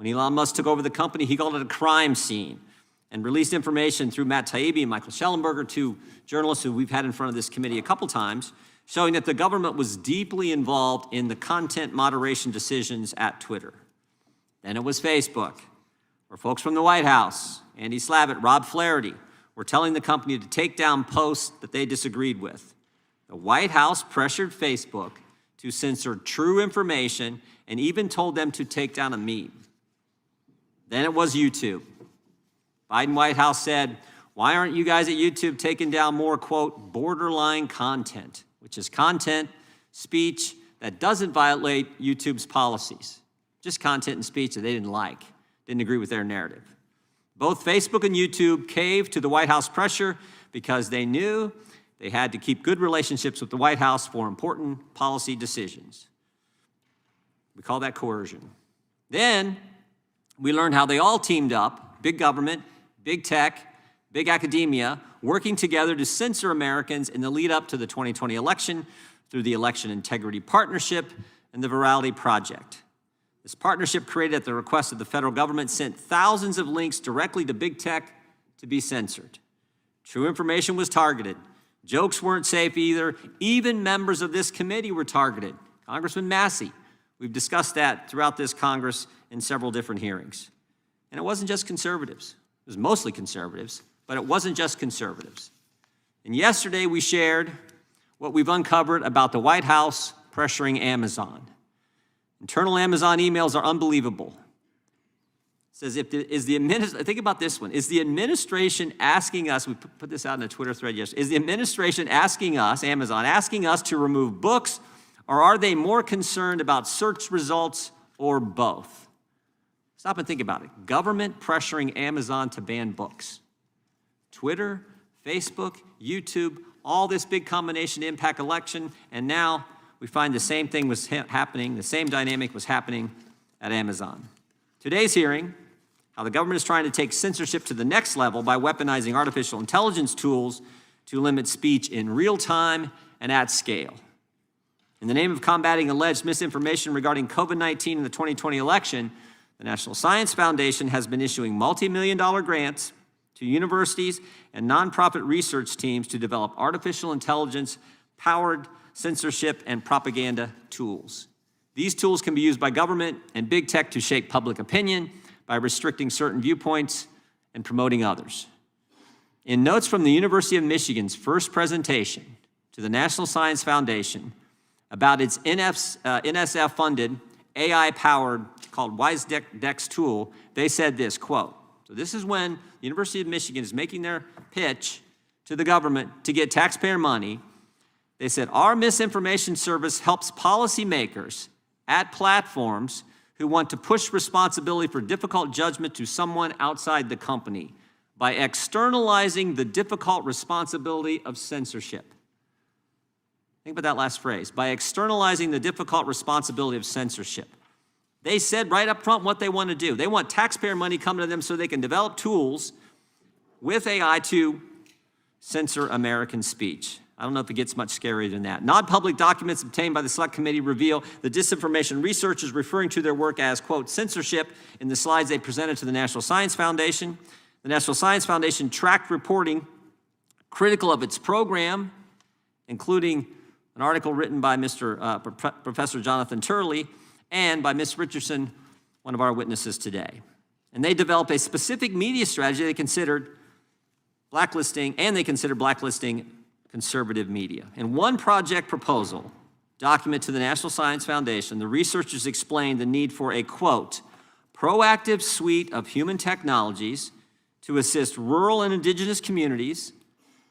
When Elon Musk took over the company, he called it a crime scene and released information through Matt Taibbi and Michael Schellenberger, two journalists who we've had in front of this committee a couple times, showing that the government was deeply involved in the content moderation decisions at Twitter. Then it was Facebook, where folks from the White House, Andy Slavitt, Rob Flaherty, were telling the company to take down posts that they disagreed with. The White House pressured Facebook to censor true information and even told them to take down a meme. Then it was YouTube. Biden White House said, why aren't you guys at YouTube taking down more, quote, borderline content, which is content, speech that doesn't violate YouTube's policies, just content and speech that they didn't like, didn't agree with their narrative. Both Facebook and YouTube caved to the White House pressure because they knew they had to keep good relationships with the White House for important policy decisions. We call that coercion. Then we learned how they all teamed up, big government, big tech, big academia, working together to censor Americans in the lead up to the 2020 election through the Election Integrity Partnership and the Virality Project. This partnership, created at the request of the federal government, sent thousands of links directly to big tech to be censored. True information was targeted. Jokes weren't safe either. Even members of this committee were targeted. Congressman Massey, we've discussed that throughout this Congress in several different hearings. And it wasn't just conservatives. It was mostly conservatives, but it wasn't just conservatives. And yesterday we shared what we've uncovered about the White House pressuring Amazon. Internal Amazon emails are unbelievable. It says, think about this one. Is the administration asking us, we put this out in a Twitter thread yesterday, is the administration asking us, Amazon, asking us to remove books, or are they more concerned about search results or both? Stop and think about it. Government pressuring Amazon to ban books. Twitter, Facebook, YouTube, all this big combination to impact election, and now we find the same thing was happening, the same dynamic was happening at Amazon. Today's hearing, how the government is trying to take censorship to the next level by weaponizing artificial intelligence tools to limit speech in real time and at scale. In the name of combating alleged misinformation regarding COVID-19 in the 2020 election, the National Science Foundation has been issuing multi-million-dollar grants to universities and nonprofit research teams to develop artificial intelligence-powered censorship and propaganda tools. These tools can be used by government and big tech to shape public opinion by restricting certain viewpoints and promoting others. In notes from the University of Michigan's first presentation to the National Science Foundation about its NSF-funded AI-powered, called WiseDex tool, they said this, quote, so this is when the University of Michigan is making their pitch to the government to get taxpayer money. They said, our misinformation service helps policymakers at platforms who want to push responsibility for difficult judgment to someone outside the company by externalizing the difficult responsibility of censorship. Think about that last phrase, by externalizing the difficult responsibility of censorship. They said right up front what they want to do. They want taxpayer money coming to them so they can develop tools with AI to censor American speech. I don't know if it gets much scarier than that. Non-public documents obtained by the Select Committee reveal the disinformation researchers referring to their work as, quote, censorship in the slides they presented to the National Science Foundation. The National Science Foundation tracked reporting critical of its program, including an article written by Professor Jonathan Turley and by Ms. Richardson, one of our witnesses today. And they developed a specific media strategy they considered blacklisting, and they considered blacklisting conservative media. In one project proposal document to the National Science Foundation, the researchers explained the need for a, quote, proactive suite of human technologies to assist rural and indigenous communities,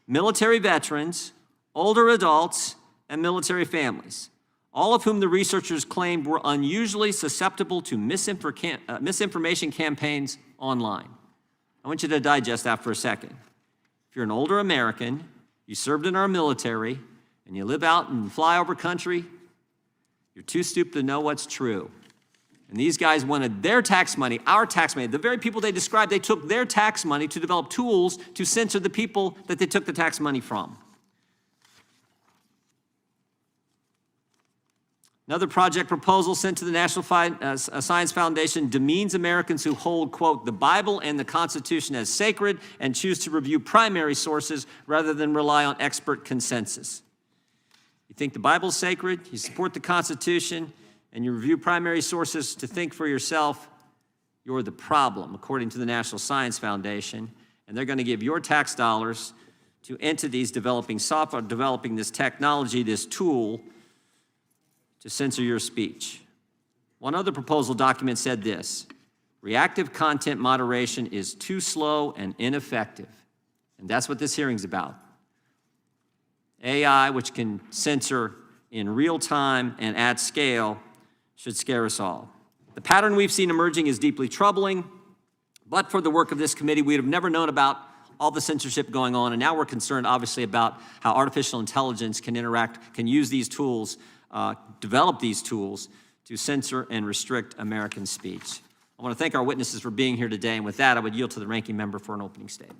military veterans, older adults, and military families, all of whom the researchers claimed were unusually susceptible to misinformation campaigns online. I want you to digest that for a second. If you're an older American, you served in our military, and you live out in flyover country, you're too stupid to know what's true. And these guys wanted their tax money, our tax money, the very people they described, they took their tax money to develop tools to censor the people that they took the tax money from. Another project proposal sent to the National Science Foundation demeans Americans who hold, quote, the Bible and the Constitution as sacred and choose to review primary sources rather than rely on expert consensus. You think the Bible's sacred, you support the Constitution, and you review primary sources to think for yourself, you're the problem, according to the National Science Foundation, and they're going to give your tax dollars to entities developing software, developing this technology, this tool, to censor your speech. One other proposal document said this: reactive content moderation is too slow and ineffective. And that's what this hearing's about. AI, which can censor in real time and at scale, should scare us all. The pattern we've seen emerging is deeply troubling, but for the work of this committee, we'd have never known about all the censorship going on, and now we're concerned, obviously, about how artificial intelligence can interact, can use these tools, develop these tools to censor and restrict American speech. I want to thank our witnesses for being here today, and with that, I would yield to the ranking member for an opening statement.